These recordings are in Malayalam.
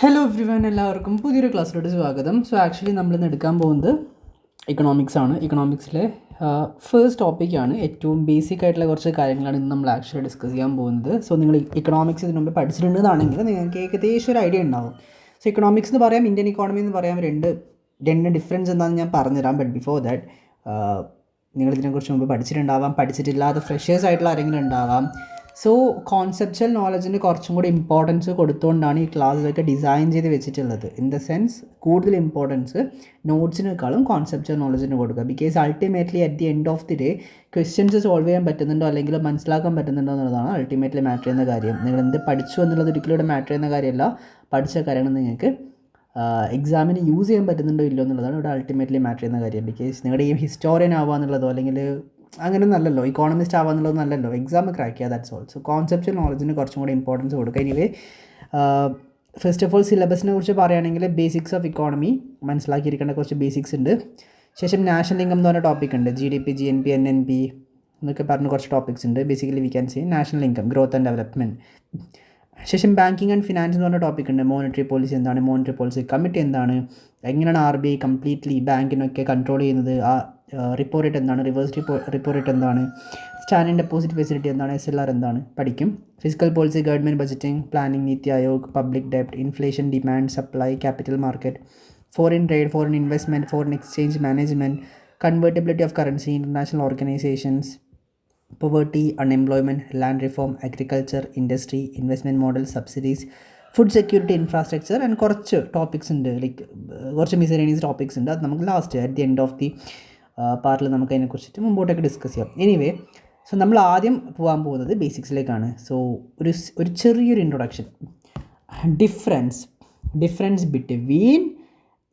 ഹലോ എവ്രിവൺ, എല്ലാവർക്കും പുതിയൊരു ക്ലാസ്സിലോട്ട് സ്വാഗതം. സോ ആക്ച്വലി നമ്മളിന്ന് എടുക്കാൻ പോകുന്നത് ഇക്കണോമിക്സ് ആണ്. ഇക്കണോമിക്സിലെ ഫസ്റ്റ് ടോപ്പിക്കാണ്. ഏറ്റവും ബേസിക് ആയിട്ടുള്ള കുറച്ച് കാര്യങ്ങളാണ് ഇന്ന് നമ്മൾ ആക്ച്വലി ഡിസ്കസ് ചെയ്യാൻ പോകുന്നത്. സോ നിങ്ങൾ ഇക്കണോമിക്സ് ഇതിനു മുമ്പ് പഠിച്ചിട്ടുണ്ടെന്നാണെങ്കിൽ നിങ്ങൾക്ക് ഏകദേശം ഒരു ഐഡിയ ഉണ്ടാവും. സോ ഇക്കണോമിക്സ് എന്ന് പറയാം, ഇന്ത്യൻ ഇക്കോണമി എന്ന് പറയാം, രണ്ട് ഡിഫറൻസ് എന്താണെന്ന് ഞാൻ പറഞ്ഞുതരാം. ബട്ട് ബിഫോർ ദാറ്റ് നിങ്ങൾ ഇതിനെക്കുറിച്ച് മുമ്പ് പഠിച്ചിട്ടുണ്ടാവാം, പഠിച്ചിട്ടില്ലാത്ത ഫ്രഷേഴ്സ് ആയിട്ടുള്ള ആരെങ്കിലും ഉണ്ടാവാം. സോ കോൺസെപ്ച്വൽ നോളജിന് കുറച്ചും കൂടി ഇമ്പോർട്ടൻസ് കൊടുത്തുകൊണ്ടാണ് ഈ ക്ലാസ്സിലൊക്കെ ഡിസൈൻ ചെയ്ത് വെച്ചിട്ടുള്ളത്. ഇൻ ദ സെൻസ് കൂടുതൽ ഇമ്പോർട്ടൻസ് നോട്ട്സിനേക്കാളും കോൺസെപ്ച്വൽ നോളജിന് കൊടുക്കുക. Because ultimately at the end of the day questions solve ചെയ്യാൻ പറ്റുന്നുണ്ടോ അല്ലെങ്കിൽ മനസ്സിലാക്കാൻ പറ്റുന്നുണ്ടോ എന്നുള്ളതാണ് അൾട്ടിമേറ്റ്ലി മാറ്റർ ചെയ്യുന്ന കാര്യം. നിങ്ങൾ എന്ത് പഠിച്ചു എന്നുള്ളത് ഒരിക്കലും ഇവിടെ മാറ്റർ ചെയ്യുന്ന കാര്യമല്ല. പഠിച്ച കാര്യങ്ങൾ നിങ്ങൾക്ക് എക്സാമിന് യൂസ് ചെയ്യാൻ പറ്റുന്നുണ്ടോ ഇല്ലോ എന്നുള്ളതാണ് ഇവിടെ അൾട്ടിമേറ്റ്ലി മാറ്റർ ചെയ്യുന്ന കാര്യം. ബിക്കോസ് നിങ്ങളുടെ ഈ ഹിസ്റ്റോറിയൻ ആവുക എന്നുള്ളതോ അല്ലെങ്കിൽ അങ്ങനെ നല്ലല്ലോ, ഇക്കോണമിസ്റ്റ് ആവാന്നുള്ളത് നല്ലല്ലോ, എക്സാം ക്രാക്ക് ചെയ്യുക, ദാറ്റ്സ് ഓൾ. സോ കോൺസെപ്ച്വൽ നോളജിന് കുറച്ചും കൂടി ഇമ്പോർട്ടൻസ് കൊടുക്കുക. എനിവേ ഫസ്റ്റ് ഓഫ് ഓൾ സിലബസിനെ കുറിച്ച് പറയുകയാണെങ്കിൽ ബേസിക്സ് ഓഫ് ഇക്കോണമി മനസ്സിലാക്കിയിരിക്കേണ്ട കുറച്ച് ബേസിക്സ് ഉണ്ട്. ശേഷം നാഷണൽ ഇൻകം എന്ന് പറഞ്ഞ ടോപ്പിക് ഉണ്ട്. GDP, GNP, NNP എന്നൊക്കെ പറഞ്ഞ കുറച്ച് ടോപ്പിക്സ് ഉണ്ട്. Basically we can say national income, growth and development. ശേഷം ബാങ്കിങ് ആൻഡ് ഫിനാൻസ് എന്ന് പറഞ്ഞ ടോപ്പിക് ഉണ്ട്. മോണിറ്ററി പോളിസി എന്താണ്, മോണിറ്ററി പോളിസി കമ്മിറ്റി എന്താണ്, എങ്ങനെയാണ് RBI കംപ്ലീറ്റ്ലി ബാങ്കിനൊക്കെ കൺട്രോൾ ചെയ്യുന്നത്, ആ റിപ്പോ റേറ്റ് എന്താണ്, റിവേഴ്സ് റിപ്പോ റേറ്റ് എന്താണ്, സ്റ്റാൻഡിങ് ഡെപ്പോസിറ്റ് ഫെസിലിറ്റി എന്താണ്, SLR എന്താണ് പഠിക്കും. Physical policy, government budgeting, planning, NITI Aayog, public ഡെപ്റ്റ്, inflation, demand, supply, capital market, foreign trade, foreign investment, foreign exchange management, convertibility of currency, international organisations, poverty, unemployment, land reform, agriculture, industry, investment model, subsidies, food security, infrastructure and കുറച്ച് ടോപ്പിക്സ് ഉണ്ട്. ലൈക്ക് കുറച്ച് മിസലേനിയസ് ടോപ്പിക്സ് ഉണ്ട്. അത് നമുക്ക് last at the end of the പാർട്ടിൽ നമുക്ക് അതിനെക്കുറിച്ചിട്ട് മുമ്പോട്ടേക്ക് ഡിസ്കസ് ചെയ്യാം. എനിവേ, സോ നമ്മൾ ആദ്യം പോകാൻ പോകുന്നത് ബേസിക്സിലേക്കാണ്. സോ ഒരു ചെറിയൊരു introduction. Difference between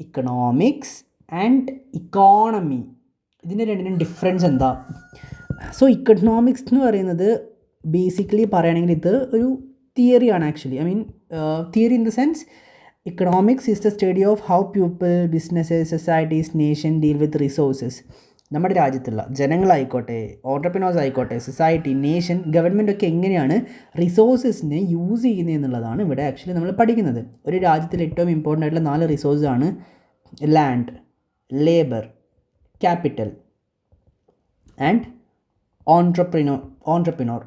economics and economy, ഇതിൻ്റെ രണ്ടിനും ഡിഫറൻസ് എന്താ? സോ ഇക്കണോമിക്സ് എന്ന് പറയുന്നത് ബേസിക്കലി പറയുകയാണെങ്കിൽ ഇത് ഒരു തിയറിയാണ് actually. Theory in the sense economics is the study of how people, businesses, societies, nation deal with resources. നമ്മുടെ രാജ്യത്തുള്ള ജനങ്ങളായിക്കോട്ടെ, ഓൺട്രപ്രനേഴ്സ് ആയിക്കോട്ടെ, സൊസൈറ്റി, നേഷൻ, ഗവൺമെൻറ് ഒക്കെ എങ്ങനെയാണ് റിസോഴ്സസിനെ യൂസ് ചെയ്യുന്നത് എന്നുള്ളതാണ് ഇവിടെ ആക്ച്വലി നമ്മൾ പഠിക്കുന്നത്. ഒരു രാജ്യത്തിൽ ഏറ്റവും ഇമ്പോർട്ടൻ്റ് ആയിട്ടുള്ള 4 റിസോഴ്സാണ് land, labour, capital and entrepreneur.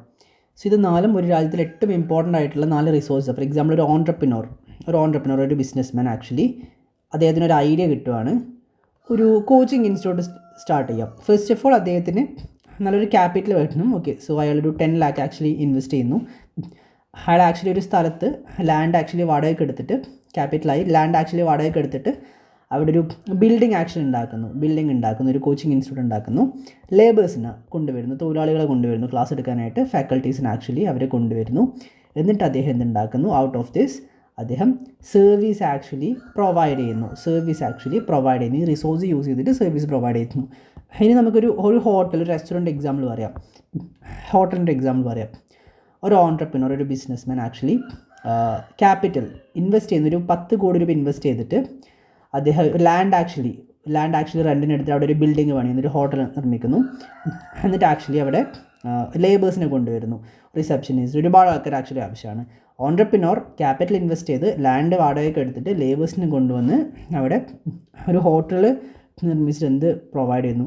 So ഇത് 4 ഒരു രാജ്യത്തിൽ ഏറ്റവും ഇമ്പോർട്ടൻ്റ് ആയിട്ടുള്ള 4 റിസോഴ്സ്. ഫോർ എക്സാമ്പിൾ ഒരു ഓൺട്രപ്രിനോർ, ഒരു ബിസിനസ്മാൻ ആക്ച്വലി അദ്ദേഹത്തിന് ഒരു ഐഡിയ കിട്ടുവാണ്, ഒരു കോച്ചിങ് ഇൻസ്റ്റിറ്റ്യൂട്ട് സ്റ്റാർട്ട് ചെയ്യാം. ഫസ്റ്റ് ഓഫ് ഓൾ അദ്ദേഹത്തിന് നല്ലൊരു ക്യാപിറ്റൽ വേണം. ഓക്കെ, സോ അയാളൊരു 10 lakh ആക്ച്വലി ഇൻവെസ്റ്റ് ചെയ്യുന്നു. അയാൾ ആക്ച്വലി ഒരു സ്ഥലത്ത് ലാൻഡ് ആക്ച്വലി വാടകയ്ക്ക് എടുത്തിട്ട്, ക്യാപിറ്റലായി ലാൻഡ് ആക്ച്വലി വാടകയ്ക്ക് എടുത്തിട്ട് അവിടെ ഒരു ബിൽഡിംഗ് ഉണ്ടാക്കുന്നു, ഒരു കോച്ചിങ് ഇൻസ്റ്റിറ്റ്യൂട്ട് ഉണ്ടാക്കുന്നു. ലേബേഴ്സിനെ കൊണ്ടുവരുന്നു, തൊഴിലാളികളെ കൊണ്ടുവരുന്നു, ക്ലാസ് എടുക്കാനായിട്ട് ഫാക്കൽറ്റീസിനെ ആക്ച്വലി അവരെ കൊണ്ടുവരുന്നു. എന്നിട്ട് അദ്ദേഹം എന്തുണ്ടാക്കുന്നു? ഔട്ട് ഓഫ് ദിസ് അദ്ദേഹം സർവീസ് ആക്ച്വലി പ്രൊവൈഡ് ചെയ്യുന്നു. ഈ റിസോഴ്സ് യൂസ് ചെയ്തിട്ട് സർവീസ് പ്രൊവൈഡ് ചെയ്യുന്നു. ഇനി നമുക്കൊരു ഹോട്ടൽ, ഒരു റെസ്റ്റോറൻറ്റ് എക്സാമ്പിൾ പറയാം. ഒരു ഓൺട്രപ്രനർ, ഒരു ബിസിനസ്മാൻ ആക്ച്വലി ക്യാപിറ്റൽ ഇൻവെസ്റ്റ് ചെയ്യുന്നു, ഒരു 10 കോടി രൂപ ഇൻവെസ്റ്റ് ചെയ്തിട്ട് അദ്ദേഹം ലാൻഡ് ആക്ച്വലി റെൻറ്റിന് എടുത്തിട്ട് അവിടെ ഒരു ബിൽഡിംഗ് പണിയുന്നു, ഒരു ഹോട്ടൽ നിർമ്മിക്കുന്നു. എന്നിട്ട് ആക്ച്വലി അവിടെ ലേബേഴ്സിനെ കൊണ്ടുവരുന്നു, റിസപ്ഷനിസ്റ്റ്, ഒരുപാട് ആൾക്കാർ ആക്ച്വലി ആവശ്യമാണ്. ഓൺട്രപ്രനർ ക്യാപിറ്റൽ ഇൻവെസ്റ്റ് ചെയ്ത് ലാൻഡ് വാടകയ്ക്ക് എടുത്തിട്ട് ലേബേഴ്സിനെ കൊണ്ടുവന്ന് അവിടെ ഒരു ഹോട്ടൽ നിർമ്മിച്ചിട്ട് എന്ത് പ്രൊവൈഡ് ചെയ്യുന്നു?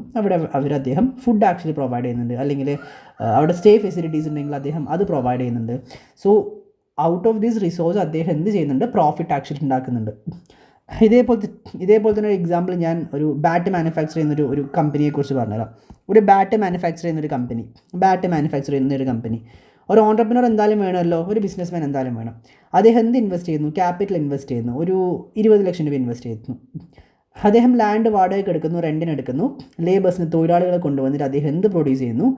അവിടെ അദ്ദേഹം ഫുഡ് ആക്ച്വലി പ്രൊവൈഡ് ചെയ്യുന്നുണ്ട്, അല്ലെങ്കിൽ അവിടെ സ്റ്റേ ഫെസിലിറ്റീസ് ഉണ്ടെങ്കിൽ അദ്ദേഹം അത് പ്രൊവൈഡ് ചെയ്യുന്നുണ്ട്. So out of these resource അദ്ദേഹം എന്ത് ചെയ്യുന്നുണ്ട്? പ്രോഫിറ്റ് ആക്ച്വലി ഉണ്ടാക്കുന്നുണ്ട്. ഇതേപോലെ തന്നെ ഒരു എക്സാമ്പിൾ ഞാൻ ഒരു ബാറ്റ് മാനുഫാക്ചർ ചെയ്യുന്ന ഒരു കമ്പനിയെക്കുറിച്ച് പറഞ്ഞുതരാം. ഒരു ബാറ്റ് മാനുഫാക്ചർ ചെയ്യുന്ന ഒരു കമ്പനി, ഒരു ഓൺട്രപ്രനർ എന്തായാലും വേണമല്ലോ, ഒരു ബിസിനസ്മാൻ എന്തായാലും വേണം. അദ്ദേഹം എന്ത് ഇൻവെസ്റ്റ് ചെയ്യുന്നു? ക്യാപിറ്റൽ ഇൻവെസ്റ്റ് ചെയ്യുന്നു, ഒരു 20 ലക്ഷം രൂപ ഇൻവെസ്റ്റ് ചെയ്യുന്നു. അദ്ദേഹം ലാൻഡ് വാടകയ്ക്ക് എടുക്കുന്നു, റെൻറ്റിന് എടുക്കുന്നു, ലേബേഴ്സിന്, തൊഴിലാളികളെ കൊണ്ടുവന്നിട്ട് അദ്ദേഹം എന്ത് പ്രൊഡ്യൂസ് ചെയ്യുന്നു?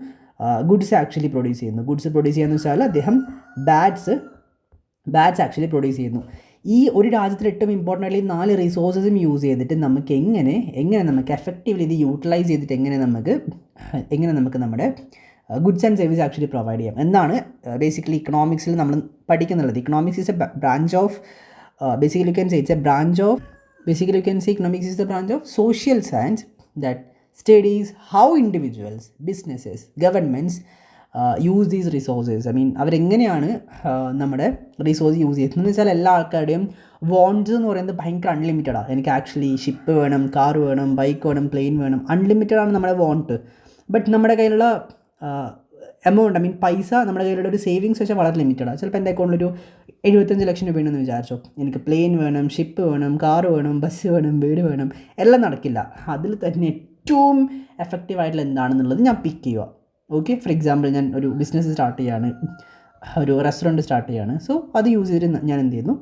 ഗുഡ്സ് ആക്ച്വലി പ്രൊഡ്യൂസ് ചെയ്യുന്നു. ഗുഡ്സ് പ്രൊഡ്യൂസ് ചെയ്യാന്ന് വെച്ചാൽ അദ്ദേഹം ബാറ്റ്സ് ആക്ച്വലി പ്രൊഡ്യൂസ് ചെയ്യുന്നു. ഈ ഒരു രാജ്യത്തിൽ ഏറ്റവും ഇമ്പോർട്ടൻ്റ് ആയിട്ടുള്ള ഈ 4 റിസോഴ്സസും യൂസ് ചെയ്തിട്ട് നമുക്ക് എങ്ങനെ നമുക്ക് എഫക്റ്റീവ്ലി ഇത് യൂട്ടിലൈസ് ചെയ്തിട്ട് എങ്ങനെ നമുക്ക് നമ്മുടെ goods and service actually provide ചെയ്യാം എന്നാണ് ബേസിക്കലി ഇക്കണോമിക്സിൽ നമ്മൾ പഠിക്കുന്നുള്ളത്. Economics is a branch of economics is the branch of social science that studies how individuals, businesses, governments use these resources. I mean അവരെങ്ങനെയാണ് നമ്മുടെ റിസോഴ്സ് യൂസ് ചെയ്യുന്നത് എന്ന് വെച്ചാൽ എല്ലാ ആൾക്കാരുടെയും വോൺസ് എന്ന് പറയുന്നത് ഭയങ്കര അൺലിമിറ്റഡാണ്. എനിക്ക് ആക്ച്വലി ഷിപ്പ് വേണം, കാർ വേണം, ബൈക്ക് വേണം, പ്ലെയിൻ വേണം, അൺലിമിറ്റഡ് ആണ് നമ്മുടെ വോണ്ട്. ബട്ട് നമ്മുടെ കയ്യിലുള്ള എമൗണ്ട്, ഐ മീൻ പൈസ, നമ്മുടെ കയ്യിലുള്ള ഒരു സേവിങ്സ് വെച്ചാൽ വളരെ ലിമിറ്റഡാണ്. ചിലപ്പോൾ എൻ്റെ അക്കൗണ്ടിലൊരു 75 ലക്ഷം രൂപയുണ്ടെന്ന് വിചാരിച്ചോ, എനിക്ക് പ്ലെയിൻ വേണം, ഷിപ്പ് വേണം, കാർ വേണം, ബസ് വേണം, വീട് വേണം, എല്ലാം നടക്കില്ല. അതിൽ തന്നെ ഏറ്റവും എഫക്റ്റീവായിട്ടുള്ള എന്താണെന്നുള്ളത് ഞാൻ പിക്ക് ചെയ്യുക. ഓക്കെ, ഫോർ എക്സാമ്പിൾ ഞാൻ ഒരു ബിസിനസ് സ്റ്റാർട്ട് ചെയ്യാണ്, ഒരു റെസ്റ്റോറൻറ്റ് സ്റ്റാർട്ട് ചെയ്യാണ്. സോ അത് യൂസ് ചെയ്തിട്ട് ഞാൻ എന്ത് ചെയ്യുന്നു,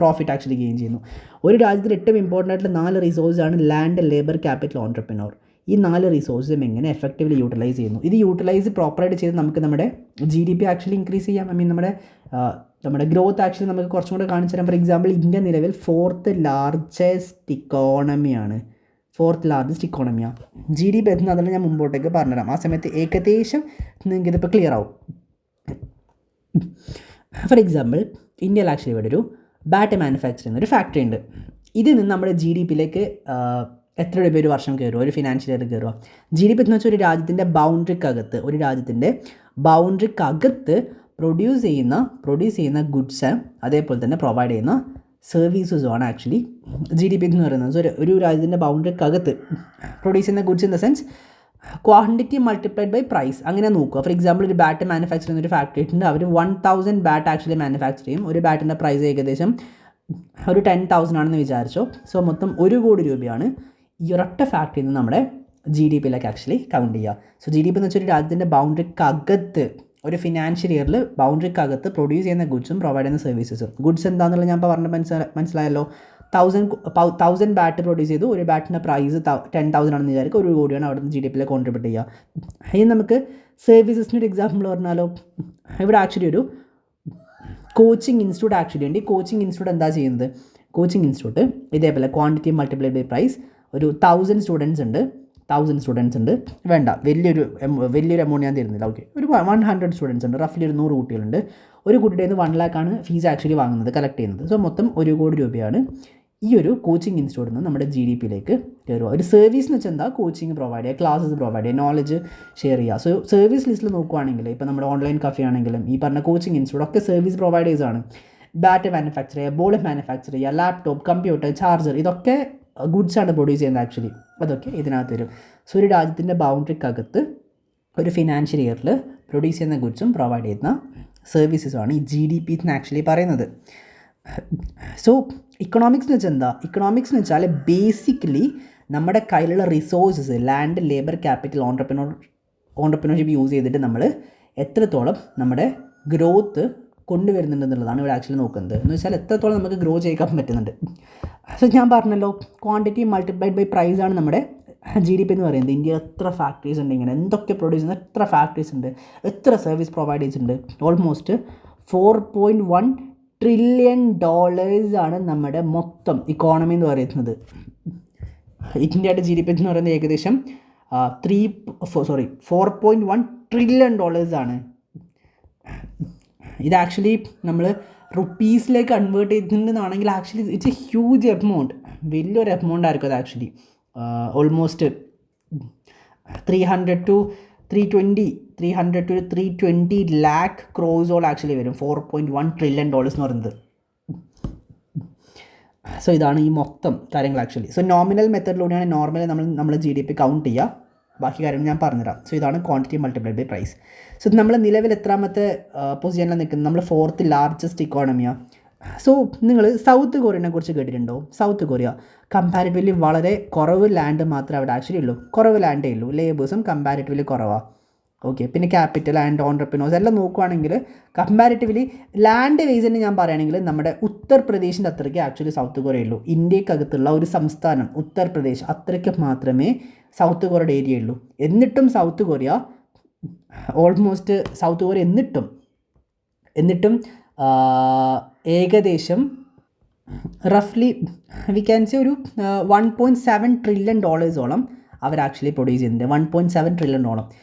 പ്രോഫിറ്റ് ആക്ച്വലി ഗെയിൻ ചെയ്യുന്നു. ഒരു രാജ്യത്തിൽ ഏറ്റവും ഇമ്പോർട്ടൻ്റ് ആയിട്ടുള്ള 4 റിസോഴ്സാണ് ലാൻഡ്, ലേബർ, ക്യാപിറ്റൽ, ഓൺട്രപ്രനോർ. ഈ 4 റിസോഴ്സും എങ്ങനെ എഫക്റ്റീവ്ലി യൂട്ടിലൈസ് ചെയ്യുന്നു, ഇത് യൂട്ടിലൈസ് പ്രോപ്പറായിട്ട് ചെയ്ത് നമുക്ക് നമ്മുടെ GDP ആക്ച്വലി ഇൻക്രീസ് ചെയ്യാം. ഐ മീൻ നമ്മുടെ ഗ്രോത്ത് ആക്ച്വലി നമുക്ക് കുറച്ചും കൂടെ കാണിച്ചു തരാം. ഫോർ എക്സാമ്പിൾ ഇന്ത്യ നിലവിൽ 4th ലാർജസ്റ്റ് ഇക്കോണമിയാണ്. GDP എത്തുന്ന അതിൽ ഞാൻ മുമ്പോട്ടേക്ക് പറഞ്ഞുതരാം. ആ സമയത്ത് ഏകദേശം നിങ്ങൾക്ക് ഇതിപ്പോൾ ക്ലിയർ ആവും. ഫോർ എക്സാമ്പിൾ ഇന്ത്യയിൽ ആക്ച്വലി ഇവിടെ ഒരു ബാറ്റ് മാനുഫാക്ചർ ചെയ്യുന്ന ഒരു ഫാക്ടറി ഉണ്ട്. ഇതിൽ നിന്ന് നമ്മുടെ GDPയിലേക്ക് എത്ര രൂപ ഒരു വർഷം കയറുക, ഒരു ഫിനാൻഷ്യൽ ഇയർ കയറുക? GDP എന്ന് വെച്ചാൽ ഒരു രാജ്യത്തിൻ്റെ ബൗണ്ടറിക്കകത്ത് പ്രൊഡ്യൂസ് ചെയ്യുന്ന ഗുഡ്സ്, അതേപോലെ തന്നെ പ്രൊവൈഡ് ചെയ്യുന്ന സർവീസസുമാണ് ആക്ച്വലി GDP എന്ന് പറയുന്നത്. സോ ഒരു രാജ്യത്തിൻ്റെ ബൗണ്ടറിക്കകത്ത് പ്രൊഡ്യൂസ് ചെയ്യുന്ന goods in the sense quantity multiplied by price, അങ്ങനെ നോക്കുക. ഫോർ എക്സാമ്പിൾ ഒരു ബാറ്റ് മാനുഫാക്ചർ ചെയ്യുന്ന ഒരു ഫാക്ടറി ഉണ്ട്. അവർ 1000 ബാറ്റ് ആക്ച്വലി മാനുഫാക്ചർ ചെയ്യും. ഒരു ബാറ്റിൻ്റെ പ്രൈസ് ഏകദേശം ഒരു 10,000 ആണെന്ന് വിചാരിച്ചോ. സോ മൊത്തം 1 കോടി രൂപയാണ് ഈ ഒരൊറ്റ ഫാക്ടറിയിൽ നിന്ന് നമ്മുടെ GDPയിലേക്ക് ആക്ച്വലി കൗണ്ട് ചെയ്യുക. സോ GDP എന്ന് വെച്ചാൽ ഒരു രാജ്യത്തിൻ്റെ ബൗണ്ടറിക്കകത്ത്, ഒരു ഫിനാൻഷ്യൽ ഇയറിൽ ബൗണ്ടറിക്കകത്ത് പ്രൊഡ്യൂസ് ചെയ്യുന്ന ഗുഡ്സും പ്രൊവൈഡ് ചെയ്യുന്ന സർവീസസും. ഗുഡ്സ് എന്താണെന്നുള്ളത് ഞാൻ പറഞ്ഞ മനസ്സിലായല്ലോ. 1000 ബാറ്റ് പ്രൊഡ്യൂസ് ചെയ്തു, ഒരു ബാറ്റിൻ്റെ പ്രൈസ് 10,000 ആണെന്ന് വിചാരിക്കുക, 1 കോടിയാണ് അവിടെ നിന്ന് GDPയിലേക്ക് കോൺട്രിബ്യൂട്ട് ചെയ്യുക. ഇനി നമുക്ക് സർവീസസിന് ഒരു എക്സാമ്പിൾ പറഞ്ഞാലോ, ഇവിടെ ആക്ച്വലി ഒരു കോച്ചിങ് ഇൻസ്റ്റിറ്റ്യൂട്ട് ആക്ച്വലി ഉണ്ട്. ഈ കോച്ചിങ് ഇൻസ്റ്റിറ്റ്യൂട്ട് എന്താ ചെയ്യുന്നത്? കോച്ചിങ് ഇൻസ്റ്റിറ്റ്യൂട്ട് ഇതേപോലെ ക്വാണ്ടിറ്റി മൾട്ടിപ്ലൈഡ് ബൈ പ്രൈസ്, ഒരു 1000 സ്റ്റുഡൻസ് ഉണ്ട്. വേണ്ട, വലിയൊരു എമൗണ്ട് ഞാൻ തരുന്നില്ല. ഓക്കെ, ഒരു 100 സ്റ്റുഡൻസ് ഉണ്ട്, റഫ്ലി ഒരു 100 കുട്ടികളുണ്ട്. ഒരു കുട്ടിയുടെ 1 lakh ആണ് ഫീസ് ആക്ച്വലി വാങ്ങുന്നത്, കളക്ട് ചെയ്യുന്നത്. സോ മൊത്തം 1 കോടി രൂപയാണ് ഈ ഒരു കോച്ചിങ് ഇൻസ്റ്റിറ്റ്യൂട്ടിൽ നിന്ന് നമ്മുടെ GDPയിലേക്ക് കയറുക. ഒരു സർവീസ് എന്ന് വെച്ചാൽ എന്താ? കോച്ചിങ് പ്രൊവൈഡ് ചെയ്യുക, ക്ലാസ്സസ് പ്രൊവൈഡ് ചെയ്യുക, നോളജ് ഷെയർ ചെയ്യുക. സോ സർവീസ് ലിസ്റ്റിൽ നോക്കുകയാണെങ്കിൽ ഇപ്പോൾ നമ്മുടെ ഓൺലൈൻ കഫേ ആണെങ്കിലും ഈ പറഞ്ഞ കോച്ചിങ് ഇൻസ്റ്റിറ്റ്യൂട്ട് ഒക്കെ സർവീസ് പ്രൊവൈഡേഴ്സാണ്. ബാറ്റ് മാനുഫാക്ചർ ചെയ്യുക, ബോൾ മാനുഫാക്ചർ ചെയ്യുക, ലാപ്ടോപ്പ്, കമ്പ്യൂട്ടർ, ചാർജർ, ഇതൊക്കെ ഗുഡ്സാണ് പ്രൊഡ്യൂസ് ചെയ്യുന്നത് ആക്ച്വലി. അതൊക്കെ ഇതിനകത്ത് വരും. സോ ഒരു രാജ്യത്തിൻ്റെ ബൗണ്ടറിക്കകത്ത് ഒരു ഫിനാൻഷ്യൽ ഇയറിൽ പ്രൊഡ്യൂസ് ചെയ്യുന്ന ഗുഡ്സും പ്രൊവൈഡ് ചെയ്യുന്ന സർവീസസുമാണ് ഈ GDP എന്ന് ആക്ച്വലി പറയുന്നത്. സോ ഇക്കണോമിക്സ് എന്ന് വെച്ചാൽ എന്താ? ഇക്കണോമിക്സ് എന്ന് വെച്ചാൽ ബേസിക്കലി നമ്മുടെ കയ്യിലുള്ള resources, land, labour, capital, entrepreneurship use ചെയ്തിട്ട് നമ്മൾ എത്രത്തോളം നമ്മുടെ ഗ്രോത്ത് കൊണ്ടുവരുന്നുണ്ടെന്നുള്ളതാണ് ഇവിടെ ആക്ച്വലി നോക്കുന്നത്. എന്ന് വെച്ചാൽ എത്രത്തോളം നമുക്ക് ഗ്രോ ചെയ്യാൻ പറ്റുന്നുണ്ട്. സോ ഞാൻ പറഞ്ഞല്ലോ, ക്വാണ്ടിറ്റി മൾട്ടിപ്ലൈഡ് ബൈ പ്രൈസ് ആണ് നമ്മുടെ GDP എന്ന് പറയുന്നത്. ഇന്ത്യ എത്ര ഫാക്ടറീസ് ഉണ്ട്, ഇങ്ങനെ എന്തൊക്കെ പ്രൊഡ്യൂസ് ചെയ്യുന്ന എത്ര ഫാക്ടറീസ് ഉണ്ട്, എത്ര സർവീസ് പ്രൊവൈഡേഴ്സ് ഉണ്ട്. ഓൾമോസ്റ്റ് $4.1 trillion ആണ് നമ്മുടെ മൊത്തം ഇക്കോണമി എന്ന് പറയുന്നത്. ഇന്ത്യയുടെ GDP എന്ന് പറയുന്നത് ഏകദേശം 4.1 trillion ആണ്. ഇത് ആക്ച്വലി നമ്മൾ റുപ്പീസിലേക്ക് കൺവേർട്ട് ചെയ്തിട്ടുണ്ടെന്നാണെങ്കിൽ actually it's a huge amount, വലിയൊരു എമൗണ്ട് ആയിരിക്കും അത് actually. Almost 300 to 320 lakh crores actually വരും. $4.1 trillion എന്ന് പറയുന്നത്. സോ ഇതാണ് ഈ മൊത്തം കാര്യങ്ങൾ ആക്ച്വലി. സോ നോമിനൽ മെത്തേഡിലൂടെയാണ് നോർമലി നമ്മൾ GDP കൗണ്ട് ചെയ്യുക. ബാക്കി കാര്യങ്ങൾ ഞാൻ പറഞ്ഞുതരാം. സോ ഇതാണ് quantity multiplied by price. So നമ്മൾ നിലവിൽ എത്രാമത്തെ പൊസിഷനിലാണ് നിൽക്കുന്നത്? നമ്മൾ 4th ലാർജസ്റ്റ് ഇക്കോണമിയാണ്. സോ നിങ്ങൾ സൗത്ത് കൊറിയനെ കുറിച്ച് കേട്ടിട്ടുണ്ടോ? സൗത്ത് കൊറിയ കമ്പാരിറ്റീവ്ലി വളരെ കുറവ് ലാൻഡ് മാത്രമേ അവിടെ ആക്ച്വലി ഉള്ളൂ. കുറവ് ലാൻഡേ ഉള്ളൂ, ലേബേഴ്സും കമ്പാരിറ്റീവ്ലി കുറവാണ്. ഓക്കെ, പിന്നെ ക്യാപിറ്റൽ ആൻഡ് ഓൺട്രപ്രനേഴ്സ് എല്ലാം നോക്കുകയാണെങ്കിൽ കമ്പാരിറ്റീവ്ലി ലാൻഡ് വൈസ് തന്നെ ഞാൻ പറയുകയാണെങ്കിൽ നമ്മുടെ ഉത്തർപ്രദേശിൻ്റെ അത്രയ്ക്ക് ആക്ച്വലി സൗത്ത് കൊറിയ ഉള്ളൂ. ഇന്ത്യക്കകത്തുള്ള ഒരു സംസ്ഥാനം ഉത്തർപ്രദേശ്, അത്രയ്ക്ക് മാത്രമേ സൗത്ത് കൊറിയയുടെ ഏരിയ ഉള്ളൂ. എന്നിട്ടും സൗത്ത് കൊറിയ എന്നിട്ടും ഏകദേശം റഫ്ലി വി ക്യാൻ സേ ഒരു $1.7 trillion അവർ ആക്ച്വലി പ്രൊഡ്യൂസ് ചെയ്യുന്നുണ്ട്. $1.7 trillion.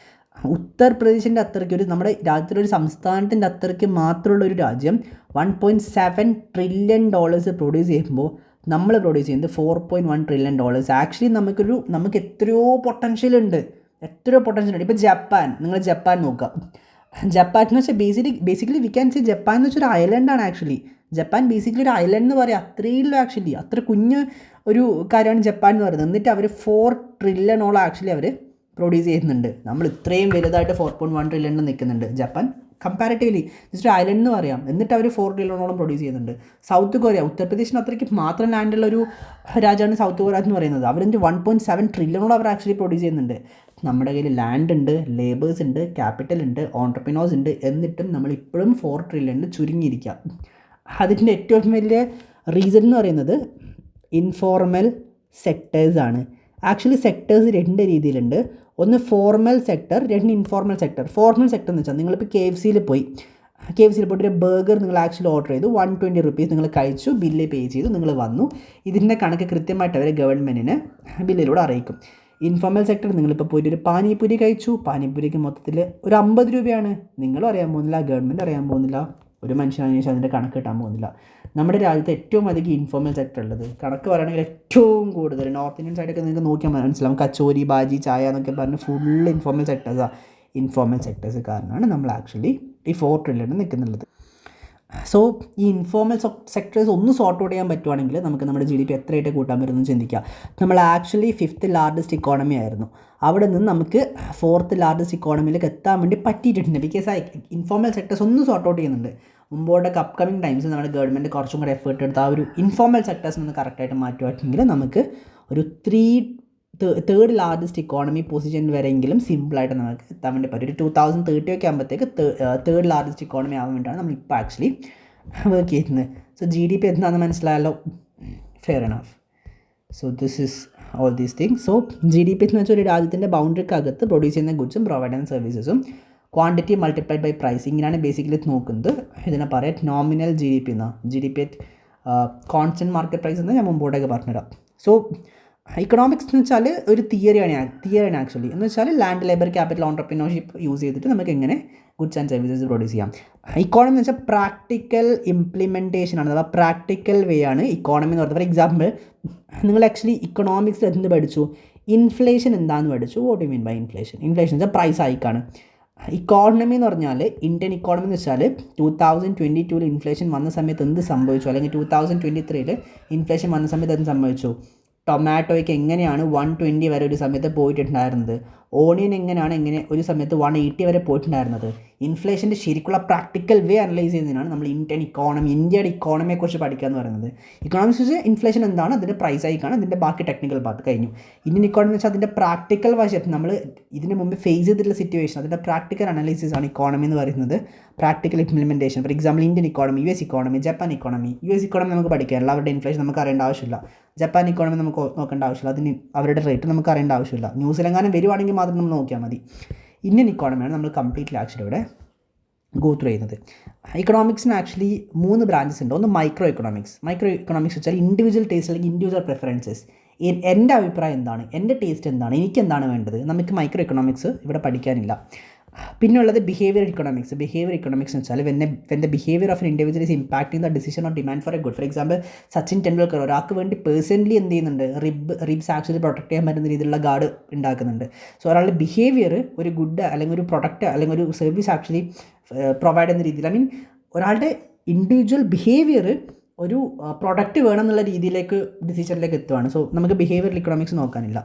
ഉത്തർപ്രദേശിൻ്റെ അത്രയ്ക്ക് നമ്മുടെ രാജ്യത്തിലൊരു സംസ്ഥാനത്തിൻ്റെ അത്രയ്ക്ക് മാത്രമുള്ള ഒരു രാജ്യം $1.7 trillion പ്രൊഡ്യൂസ് ചെയ്യുമ്പോൾ നമ്മൾ പ്രൊഡ്യൂസ് ചെയ്യുന്നത് $4.1 trillion. ആക്ച്വലി നമുക്ക് എത്രയോ പൊട്ടൻഷ്യൽ ഉണ്ട്. ഇപ്പോൾ ജപ്പാൻ, നിങ്ങൾ ജപ്പാൻ നോക്കുക. ജപ്പാൻ എന്ന് വെച്ചാൽ basically we can say Japan എന്ന് വെച്ചാൽ ഒരു ഐലൻഡാണ് ആക്ച്വലി. ജപ്പാൻ ബേസിക്കലി ഒരു ഐലൻഡ് എന്ന് പറയാം, അത്രയേ ഉള്ളൂ ആക്ച്വലി. അത്ര കുഞ്ഞ് ഒരു കാര്യമാണ് ജപ്പാൻ എന്ന് പറയുന്നത്. എന്നിട്ട് അവർ 4 ട്രില്യണോളം ആക്ച്വലി അവർ പ്രൊഡ്യൂസ് ചെയ്യുന്നുണ്ട്. നമ്മൾ ഇത്രയും വലുതായിട്ട് 4.1 ട്രില്യണിൽ നിൽക്കുന്നുണ്ട്. ജപ്പാൻ കമ്പാരിറ്റീവ്ലി ജസ്റ്റ് ഒരു ഐലൻഡ് എന്ന് പറയാം. എന്നിട്ട് അവർ 4 ട്രില്യണോളം പ്രൊഡ്യൂസ് ചെയ്യുന്നുണ്ട്. സൗത്ത് കൊറിയ, ഉത്തർപ്രദേശിന് അത്രയ്ക്ക് മാത്രം ലാൻഡുള്ള ഒരു രാജ്യമാണ് സൗത്ത് കൊറിയ എന്ന് പറയുന്നത്. അവരെന്ത് 1.7 ട്രില്യണോളം അവർ ആക്ച്വലി പ്രൊഡ്യൂസ് ചെയ്യുന്നുണ്ട്. നമ്മുടെ കയ്യിൽ ലാൻഡ് ഉണ്ട്, ലേബേഴ്സ് ഉണ്ട്, ക്യാപിറ്റൽ ഉണ്ട്, ഓൺട്രപ്രനേഴ്സ് ഉണ്ട്. എന്നിട്ടും നമ്മളിപ്പോഴും 4 ട്രില്യണിൽ ചുരുങ്ങിയിരിക്കുക. അതിൻ്റെ ഏറ്റവും വലിയ റീസൺ എന്ന് പറയുന്നത് ഇൻഫോർമൽ സെക്ടേഴ്സാണ്. ആക്ച്വലി സെക്ടേഴ്സ് 2 രീതിയിലുണ്ട്. ഒന്ന് formal sector, 2 informal sector. Formal sector എന്ന് വെച്ചാൽ നിങ്ങളിപ്പോൾ KFCയിൽ പോയിട്ട് ഒരു ബർഗർ നിങ്ങൾ ആക്ച്വലി ഓർഡർ ചെയ്തു, 120 റുപ്പീസ് നിങ്ങൾ കഴിച്ചു, ബില്ല് പേ ചെയ്തു, നിങ്ങൾ വന്നു. ഇതിൻ്റെ കണക്ക് കൃത്യമായിട്ട് അവർ ഗവൺമെൻറ്റിന് ബില്ലിലൂടെ അറിയിക്കും. ഇൻഫോർമൽ സെക്ടർ നിങ്ങളിപ്പോൾ പോയിട്ട് ഒരു പാനിപൂരി കഴിച്ചു, പാനിപൂരിക്ക് മൊത്തത്തിൽ ഒരു 50 രൂപയാണ്. നിങ്ങളും അറിയാൻ പോകുന്നില്ല, ഗവൺമെൻറ് അറിയാൻ പോകുന്നില്ല, ഒരു മനുഷ്യനാണെന്ന് വെച്ചാൽ അതിൻ്റെ കണക്ക് കിട്ടാൻ പോകുന്നില്ല. നമ്മുടെ രാജ്യത്ത് ഏറ്റവും അധികം ഇൻഫോർമൽ സെക്ടർ ഉള്ളത് കണക്ക് പറയുകയാണെങ്കിൽ ഏറ്റവും കൂടുതൽ നോർത്ത് ഇന്ത്യൻ സൈഡൊക്കെ നിങ്ങൾക്ക് നോക്കിയാൽ മനസ്സിലാവും. കച്ചോരി, ബാജി, ചായ എന്നൊക്കെ പറഞ്ഞ് ഫുൾ ഇൻഫോർമൽ സെക്ടേഴ്സാണ്. ഇൻഫോർമൽ സെക്ടേഴ്സ് കാരണമാണ് നമ്മൾ ആക്ച്വലി ഈ 4 ട്രില്യണിൽ നിൽക്കുന്നുള്ളത്. സോ ഈ ഇൻഫോർമൽ സെക്ടേഴ്സ് ഒന്ന് സോർട്ട് ഔട്ട് ചെയ്യാൻ പറ്റുവാണെങ്കിൽ നമുക്ക് നമ്മുടെ GDP എത്രയായിട്ട് കൂട്ടാൻ പറ്റുമെന്ന് ചിന്തിക്കുക. നമ്മൾ ആക്ച്വലി 5th ലാർജസ്റ്റ് ഇക്കോണമി ആയിരുന്നു. അവിടെ നിന്ന് നമുക്ക് 4th ലാർജസ്റ്റ് ഇക്കോണമിയിലേക്ക് എത്താൻ വേണ്ടി പറ്റിയിട്ടുണ്ട്. ബിക്കോസ് ആ ഇൻഫോർമൽ സെക്ടേഴ്സ് ഒന്ന് സോർട്ട് ഔട്ട് ചെയ്യുന്നുണ്ട്. മുമ്പോട്ടൊക്കെ അപ്കമിങ് ടൈംസ് നമ്മുടെ ഗവൺമെൻറ് കുറച്ചും കൂടെ എഫേർട്ട് എടുത്ത് ആ ഒരു ഇൻഫോർമൽ സെക്ടേഴ്സ് ഒന്ന് കറക്റ്റായിട്ട് മാറ്റുവാണെങ്കിൽ നമുക്ക് ഒരു തേർഡ് ലാർജസ്റ്റ് ഇക്കോണമി പൊസിഷൻ വരെയെങ്കിലും സിമ്പിളായിട്ട് നമുക്ക് എത്താൻ വേണ്ടി പറ്റും. ഒരു 2030 ഒക്കെ ആകുമ്പോഴത്തേക്ക് തേർഡ് ലാർജസ്റ്റ് ഇക്കോണമി ആവാൻ വേണ്ടിയാണ് നമ്മളിപ്പോൾ ആക്ച്വലി വർക്ക് ചെയ്യുന്നത്. സോ GDP എന്താണെന്ന് മനസ്സിലായല്ലോ. Fair enough. So this is all these things. So GDP എന്ന് വെച്ചാൽ ഒരു രാജ്യത്തിൻ്റെ ബൗണ്ടറിക്കകത്ത് പ്രൊഡ്യൂസ് ചെയ്യുന്ന ഗുഡ്സും പ്രൊവൈഡ് ചെയ്യുന്ന സർവീസസും ക്വാണ്ടിറ്റി മൾട്ടിപ്ലൈഡ് ബൈ പ്രൈസ്, ഇങ്ങനെയാണ് ബേസിക്കലി നോക്കുന്നത്. ഇതിനെ പറയാം നോമിനൽ GDP എന്നാണ്. GDP കോൺസ്റ്റൻറ്റ് മാർക്കറ്റ് പ്രൈസ് എന്ന് ഞാൻ മുമ്പോട്ടേക്ക് പറഞ്ഞുതരാം. സോ ഇക്കണോമിക്സ് എന്ന് വെച്ചാൽ ഒരു തിയറിയാണ് ആക്ച്വലി. എന്ന് വെച്ചാൽ land, labour, capital, entrepreneurship use ചെയ്തിട്ട് നമുക്ക് എങ്ങനെ ഗുഡ്സ് ആൻഡ് സർവീസസ് പ്രൊഡ്യൂസ് ചെയ്യാം. ഇക്കോണമി എന്ന് വെച്ചാൽ പ്രാക്ടിക്കൽ ഇംപ്ലിമെൻറ്റേഷൻ ആണ്, അഥവാ പ്രാക്ടിക്കൽ വേ ആണ് ഇക്കോണമി എന്ന് പറയുന്നത്. ഫോർ എക്സാമ്പിൾ നിങ്ങൾ ആക്ച്വലി ഇക്കണോമിക്സിൽ എന്ത് പഠിച്ചു? ഇൻഫ്ലേഷൻ എന്താണെന്ന് പഠിച്ചു. What you mean by inflation? Inflation എന്ന് വെച്ചാൽ പ്രൈസ് ഹൈക്കാണ്. ഇക്കോണമി എന്ന് പറഞ്ഞാൽ ഇന്ത്യൻ ഇക്കോണമി എന്ന് വെച്ചാൽ 2022 ഇൻഫ്ലേഷൻ വന്ന സമയത്ത് എന്ത് സംഭവിച്ചു, അല്ലെങ്കിൽ 2023 ഇൻഫ്ലേഷൻ വന്ന സമയത്ത് എന്ത് സംഭവിച്ചു? ടൊമാറ്റോയ്ക്ക് എങ്ങനെയാണ് 120 വരെ ഒരു സമയത്ത് പോയിട്ടുണ്ടായിരുന്നത്? ഓണിയൻ എങ്ങനെ ഒരു സമയത്ത് 180 വരെ പോയിട്ടുണ്ടായിരുന്നത്? ഇൻഫ്ലേഷൻ്റെ ശരിക്കുള്ള പ്രാക്ടിക്കൽ വേ അനലൈസ് ചെയ്യുന്നതിനാണ് നമ്മൾ ഇന്ത്യയുടെ ഇക്കോണമിയെക്കുറിച്ച് പഠിക്കുക എന്ന് പറയുന്നത്. ഇക്കണോമിക്സ് വെച്ചാൽ ഇൻഫ്ലേഷൻ എന്താണ്, അതിൻ്റെ പ്രൈസ് ഹൈക്കാണ്, അതിൻ്റെ ബാക്കി ടെക്നിക്കൽ പാർട്ട് കഴിഞ്ഞു. ഇന്ത്യൻ ഇക്കോണമി വെച്ചാൽ അതിൻ്റെ പ്രാക്ടിക്കൽ വശത്ത് നമ്മൾ ഇതിന് മുമ്പ് ഫേസ് ചെയ്തിട്ടുള്ള സിറ്റുവേഷൻ, അതിൻ്റെ പ്രാക്ടിക്കൽ അനാലിസിസ് ആണ് ഇക്കോണമി എന്ന് പറയുന്നത്. Practical implementation. For example Indian economy, US economy, Japan economy. US economy നമുക്ക് പഠിക്കാം, എല്ലാവരുടെ ഇൻഫ്ലേഷൻ നമുക്ക് അറിയേണ്ട ആവശ്യമില്ല. ജപ്പാൻ ഇക്കോണമി നമുക്ക് നോക്കേണ്ട ആവശ്യമില്ല, അതിന് അവരുടെ റേറ്റ് നമുക്ക് അറിയേണ്ട ആവശ്യമില്ല. ന്യൂസിലെങ്ങാനും വരുവാണെങ്കിൽ മാത്രം നമ്മൾ നോക്കിയാൽ മതി. ഇന്ത്യൻ ഇക്കോണമിയാണ് നമ്മൾ കംപ്ലീറ്റ്ലി ആക്ച്വലി ഇവിടെ ഗോ ത്രൂ ചെയ്യുന്നത്. ഇക്കണോമിക്സിന് ആക്ച്വലി 3 ബ്രാഞ്ചസ് ഉണ്ട്. ഒന്ന് മൈക്രോ ഇക്കണോമിക്സ് വെച്ചാൽ ഇൻഡിവിജ്വൽ ടേസ്റ്റ് അല്ലെങ്കിൽ ഇൻഡിവിജ്വൽ പ്രിഫറൻസസ്. എൻ്റെ അഭിപ്രായം എന്താണ്, എൻ്റെ ടേസ്റ്റ് എന്താണ്, എനിക്ക് എന്താണ് വേണ്ടത്, നമുക്ക് മൈക്രോ ഇക്കണോമിക്സ് ഇവിടെ പഠിക്കാനില്ല. പിന്നെ ഉള്ളത് ബിഹേവിയർ ഇക്കണോമിക്സ് എന്ന് വെച്ചാൽ when the behaviour of an individual is impacting the decision or demand for a good. For example Sachin Tendulkar ഒരാൾക്ക് വേണ്ടി പേഴ്സണലി എന്ത് ചെയ്യുന്നുണ്ട്, റിബ്സ് ആക്ച്വലി പ്രൊട്ടക്ട് ചെയ്യാൻ പറ്റുന്ന രീതിയിലുള്ള ഗാർഡ് ഉണ്ടാക്കുന്നുണ്ട്. സോ ഒരാളുടെ ബിഹേവിയർ ഒരു ഗുഡ് അല്ലെങ്കിൽ ഒരു പ്രൊഡക്റ്റ് അല്ലെങ്കിൽ ഒരു സർവീസ് ആക്ച്വലി പ്രൊവൈഡ് ചെയ്യുന്ന രീതിയിൽ, ഐ മീൻ ഒരാളുടെ ഇൻഡിവിജ്വൽ ബിഹേവിയർ ഒരു പ്രൊഡക്റ്റ് വേണമെന്നുള്ള രീതിയിലേക്ക് ഡിസിഷനിലേക്ക് എത്തുകയാണ്. സോ നമുക്ക് ബിഹേവിയറൽ ഇക്കണോമിക്സ് നോക്കാനില്ല.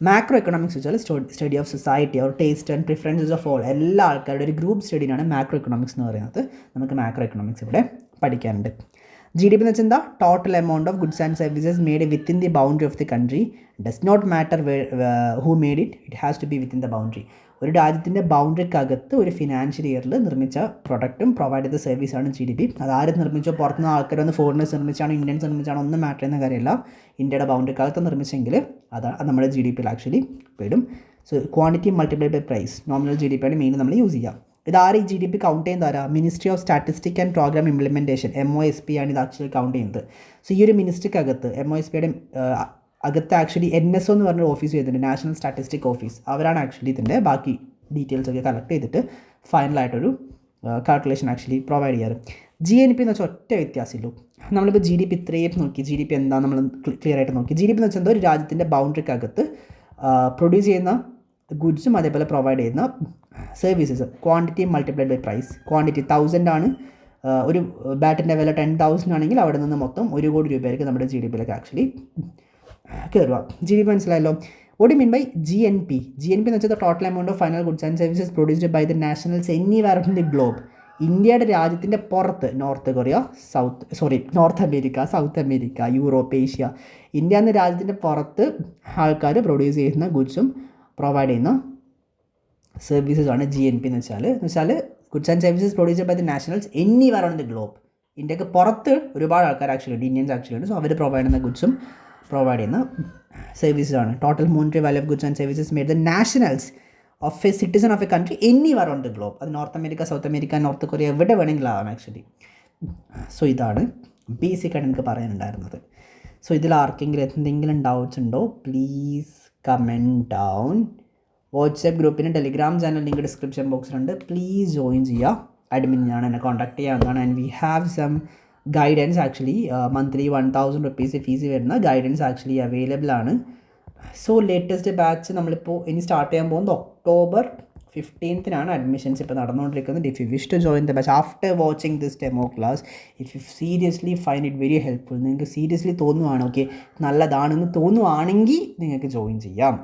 മാക്രോ എക്കണോമിക്സ് വെച്ചാൽ study of society or taste and preferences of all, എല്ലാ ആൾക്കാരുടെ ഒരു ഗ്രൂപ്പ് സ്റ്റഡിയാണ് മാക്രോ എക്കണോമിക്സ് എന്ന് പറയുന്നത്. നമുക്ക് മാക്രോ എക്കണോമിക്സ് ഇവിടെ പഠിക്കാനുണ്ട്. GDP എന്ന് വെച്ചാൽ എന്താ? Total amount of goods and services made within the boundary of the country. Does not matter who made it has to be within the boundary. ഒരു രാജ്യത്തിൻ്റെ ബൗണ്ടറിക്കകത്ത് ഒരു ഫിനാൻഷ്യൽ ഇയറിൽ നിർമ്മിച്ച പ്രൊഡക്റ്റും പ്രൊവൈഡ് ചെയ്ത സർവീസാണ് GDP. അതാരും നിർമ്മിച്ചോ, പുറത്തുനിന്ന് ആൾക്കാർ വന്ന് ഫോറിനേഴ്സ് നിർമ്മിച്ചാണോ ഇന്ത്യൻസ് നിർമ്മിച്ചാണോ ഒന്നും മാറ്റർ ചെയ്യുന്ന കാര്യമല്ല. ഇന്ത്യയുടെ ബൗണ്ടറിക്കകത്ത് നിർമ്മിച്ചെങ്കിൽ അതാണ് നമ്മുടെ GDP ആക്ച്വലി പെടും. So quantity multiplied by price, nominal GDP ആണ് മെയിൻ നമ്മൾ യൂസ് ചെയ്യുക. ഇതാരും ഈ GDP കൗണ്ട് ചെയ്യുന്നത് ആരാ? Ministry of statistic and program implementation, MOSP ആണ് ഇത് ആക്ച്വലി കൗണ്ട് ചെയ്യുന്നത്. സോ ഈ ഒരു മിനിസ്ട്രിക്കകത്ത് MOSPയുടെ അകത്ത് ആക്ച്വലി NSO എന്ന് പറഞ്ഞൊരു ഓഫീസ് ചെയ്തിട്ടുണ്ട്, നാഷണൽ സ്റ്റാറ്റിസ്റ്റിക് ഓഫീസ്. അവരാണ് ആക്ച്വലി ഇതിൻ്റെ ബാക്കി ഡീറ്റെയിൽസൊക്കെ കളക്ട് ചെയ്തിട്ട് ഫൈനലായിട്ടൊരു കാൽക്കുലേഷൻ ആക്ച്വലി പ്രൊവൈഡ് ചെയ്യാറ്. GNP എന്ന് വെച്ചാൽ ഒറ്റ വ്യത്യാസമുള്ളൂ. നമ്മളിപ്പോൾ GDP ഇത്രയും നോക്കി, GDP എന്താ നമ്മൾ ക്ലിയർ ആയിട്ട് നോക്കി. GDP എന്ന് വെച്ചാൽ ഒരു രാജ്യത്തിൻ്റെ ബൗണ്ടറിക്കകത്ത് പ്രൊഡ്യൂസ് ചെയ്യുന്ന ഗുഡ്സും അതേപോലെ പ്രൊവൈഡ് ചെയ്യുന്ന services. Quantity multiplied by price. Quantity 1000 ആണ്, ഒരു ബാറ്റിൻ്റെ വില 10,000 ആണെങ്കിൽ അവിടെ നിന്ന് മൊത്തം 1 കോടി രൂപയായിരിക്കും നമ്മുടെ GDP-യിലേക്ക് ആക്ച്വലി കയറുക. GDP മനസ്സിലായല്ലോ. What you mean by GNP? GNP എന്ന് വെച്ചാൽ total amount of final goods and services produced by the nationals anywhere in the globe. ഇന്ത്യയുടെ രാജ്യത്തിൻ്റെ പുറത്ത് north America, south America, Europe, Asia, India എന്ന രാജ്യത്തിൻ്റെ പുറത്ത് ആൾക്കാർ പ്രൊഡ്യൂസ് ചെയ്യുന്ന ഗുഡ്സും പ്രൊവൈഡ് ചെയ്യുന്ന സർവീസസാണ് GNP എന്ന് വെച്ചാൽ goods and services produced by the nationals anywhere on the globe. ഇന്ത്യക്ക് പുറത്ത് ഒരുപാട് ആൾക്കാർ ആക്ച്വലി ഉണ്ട്, ഇന്ത്യൻസ് ആക്ച്വലി ഉണ്ട്. സോ അവർ പ്രൊവൈഡ് ചെയ്യുന്ന ഗുഡ്സും പ്രൊവൈഡ് ചെയ്യുന്ന സർവീസസാണ്. Total monetary value of goods and services made the nationals of a citizen of a country anywhere on the globe. അത് north America, south America, north Korea, എവിടെ വേണമെങ്കിലും ആവാം ആക്ച്വലി. സോ ഇതാണ് ബേസിക്കായിട്ട് എനിക്ക് പറയാനുണ്ടായിരുന്നത്. സോ ഇതിൽ ആർക്കെങ്കിലും എന്തെങ്കിലും ഡൗട്ട്സ് ഉണ്ടോ പ്ലീസ് കമൻറ്റ് ഡൗൺ. വാട്സാപ്പ് ഗ്രൂപ്പിന് ടെലിഗ്രാം ചാനൽ ലിങ്ക് ഡിസ്ക്രിപ്ഷൻ ബോക്സിലുണ്ട്, പ്ലീസ് ജോയിൻ ചെയ്യുക. അഡ്മിൻ ഞാൻ എന്നെ കോൺടാക്ട് ചെയ്യാവുന്നതാണ്. And we have some guidance actually monthly 1000 rupees fees വരുന്ന ഗൈഡൻസ് ആക്ച്വലി അവൈലബിൾ ആണ്. സോ ലേറ്റസ്റ്റ് ബാച്ച് നമ്മളിപ്പോൾ ഇനി സ്റ്റാർട്ട് ചെയ്യാൻ പോകുന്നത് October 15th അഡ്മിഷൻസ് ഇപ്പോൾ നടന്നുകൊണ്ടിരിക്കുന്നത്. If you wish to join the batch after watching this demo class, if you seriously find it very helpful, നിങ്ങൾക്ക് സീരിയസ്ലി തോന്നുവാണ് ഓക്കെ നല്ലതാണെന്ന് തോന്നുവാണെങ്കിൽ നിങ്ങൾക്ക് ജോയിൻ ചെയ്യാം.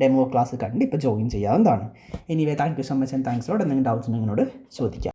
ഡെമോ ക്ലാസ് കണ്ട് ഇപ്പോൾ ജോയിൻ ചെയ്യാവുന്നതാണ്. Anyway thank you so much and thanks lot. എന്തെങ്കിലും ഡൗട്ട്സ് നിങ്ങളോട് ചോദിക്കാം.